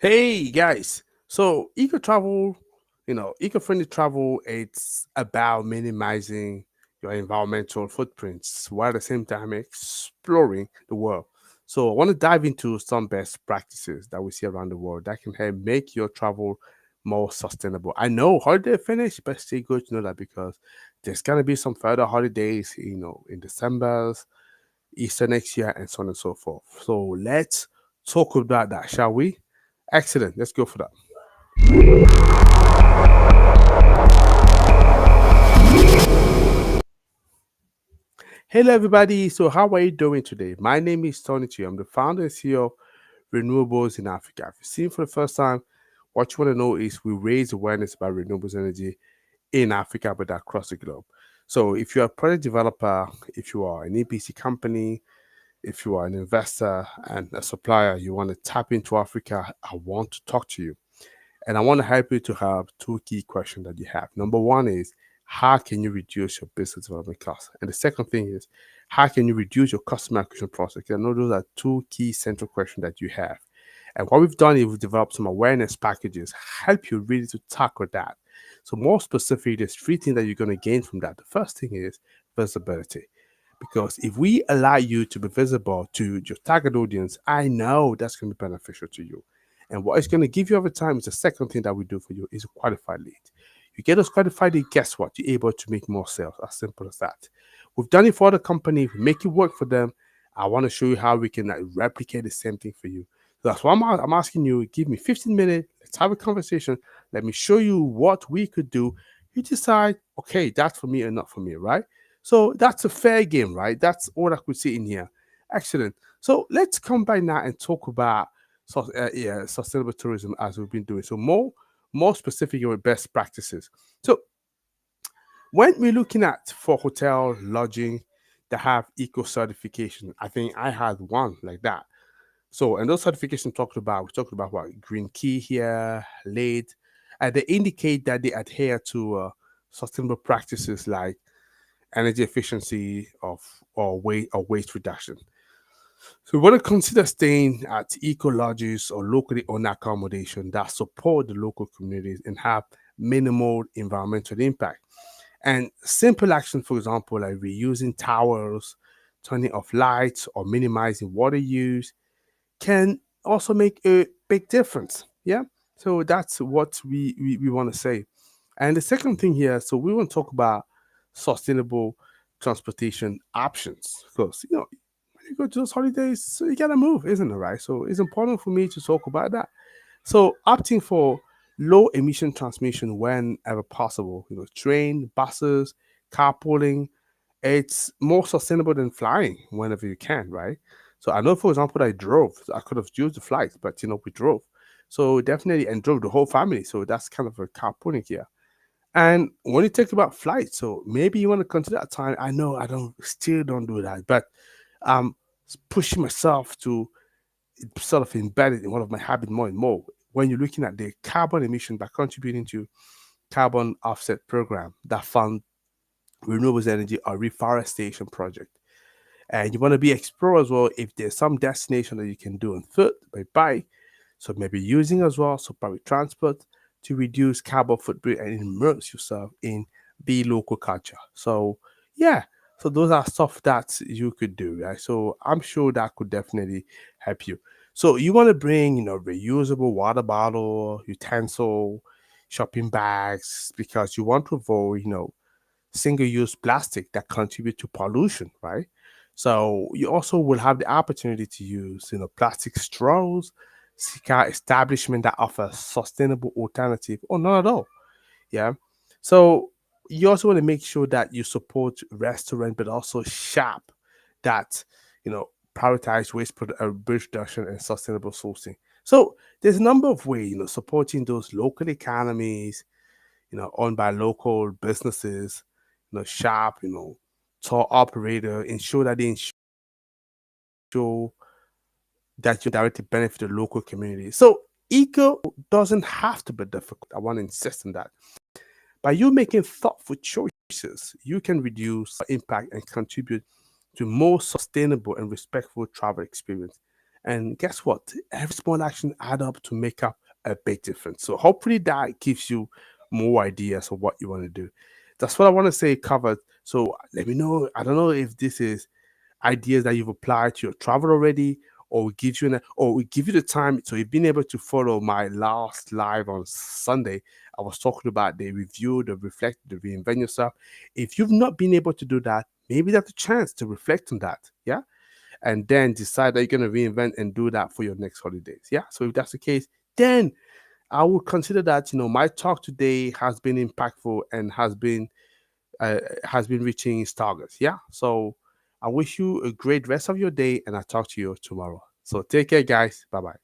Hey guys, so eco travel, eco-friendly travel, it's about minimizing your environmental footprints while at the same time exploring the world. So I want to dive into some best practices that we see around the world that can help make your travel more sustainable. I know holiday finish, but still good to know that because there's gonna be some further holidays, in December, Easter next year, and so on and so forth. So let's talk about that, shall we? Excellent. Let's go for that. Hello, everybody. So, how are you doing today? My name is Tony Chi. I'm the founder and CEO of Renewables in Africa. If you're seeing for the first time, what you want to know is we raise awareness about renewables energy in Africa, but across the globe. So, if you're a product developer, if you are an EPC company, if you are an investor and a supplier, you want to tap into Africa, I want to talk to you. And I want to help you to have two key questions that you have. Number one is, how can you reduce your business development costs? And the second thing is, how can you reduce your customer acquisition process? I know those are two key central questions that you have. And what we've done is we've developed some awareness packages, help you really to tackle that. So more specifically, there's three things that you're going to gain from that. The first thing is visibility. Because if we allow you to be visible to your target audience, I know that's going to be beneficial to you. And what it's going to give you over time is the second thing that we do for you is a qualified lead. You get us qualified lead, guess what? You're able to make more sales. As simple as that. We've done it for other companies, we make it work for them. I want to show you how we can replicate the same thing for you. So that's why I'm asking you, give me 15 minutes, let's have a conversation. Let me show you what we could do. You decide, okay, that's for me or not for me, right? So that's a fair game, right? That's all I could see in here. Excellent. So let's come by now and talk about sustainable tourism as we've been doing. So more specific with best practices. So when we're looking at for hotel lodging that have eco certification, I think I had one like that. So and those certifications we talked about what Green Key here, LAID, and they indicate that they adhere to sustainable practices like energy efficiency of or waste reduction. So we want to consider staying at eco lodges or locally owned accommodation that support the local communities and have minimal environmental impact. And simple action, for example, like reusing towels, turning off lights, or minimizing water use can also make a big difference. Yeah. So that's what we want to say. And the second thing here, so we want to talk about sustainable transportation options because when you go to those holidays, so you gotta move, isn't it? Right. So it's important for me to talk about that. So opting for low emission transmission whenever possible, train, buses, carpooling, it's more sustainable than flying whenever you can, right? So I know, for example, that I drove. So I could have used the flight, but we drove. So definitely, and drove the whole family. So that's kind of a carpooling here. And when you think about flights, so maybe you want to consider that time. I know I don't do that, but um, pushing myself to sort of embed it in one of my habits more and more. When you're looking at the carbon emission by contributing to carbon offset program that fund renewables energy or reforestation project. And you want to be explorer as well if there's some destination that you can do on foot by bike. So maybe using as well, so public transport to reduce carbon footprint and immerse yourself in the local culture. So yeah, so those are stuff that you could do, right? So I'm sure that could definitely help you. So you want to bring, reusable water bottle, utensil, shopping bags, because you want to avoid, single-use plastic that contribute to pollution, right? So you also will have the opportunity to use, plastic straws, seek out establishment that offer sustainable alternative or not at all. Yeah. So you also want to make sure that you support restaurant, but also shop that prioritize waste reduction and sustainable sourcing. So there's a number of ways, supporting those local economies, owned by local businesses, shop, tour operator, ensure that they ensure that you directly benefit the local community. So eco doesn't have to be difficult. I want to insist on that. By you making thoughtful choices, you can reduce impact and contribute to more sustainable and respectful travel experience. And guess what? Every small action add up to make up a big difference. So hopefully that gives you more ideas of what you want to do. That's what I want to say covered. So let me know. I don't know if this is ideas that you've applied to your travel already, or we give you or we give you the time. So you've been able to follow my last live on Sunday. I was talking about the review, the reflect, the reinvent yourself. If you've not been able to do that, maybe that's a chance to reflect on that. Yeah. And then decide that you're going to reinvent and do that for your next holidays. Yeah. So if that's the case, then I would consider that, my talk today has been impactful and has been reaching its targets. Yeah. So I wish you a great rest of your day, and I'll talk to you tomorrow. So take care, guys. Bye bye.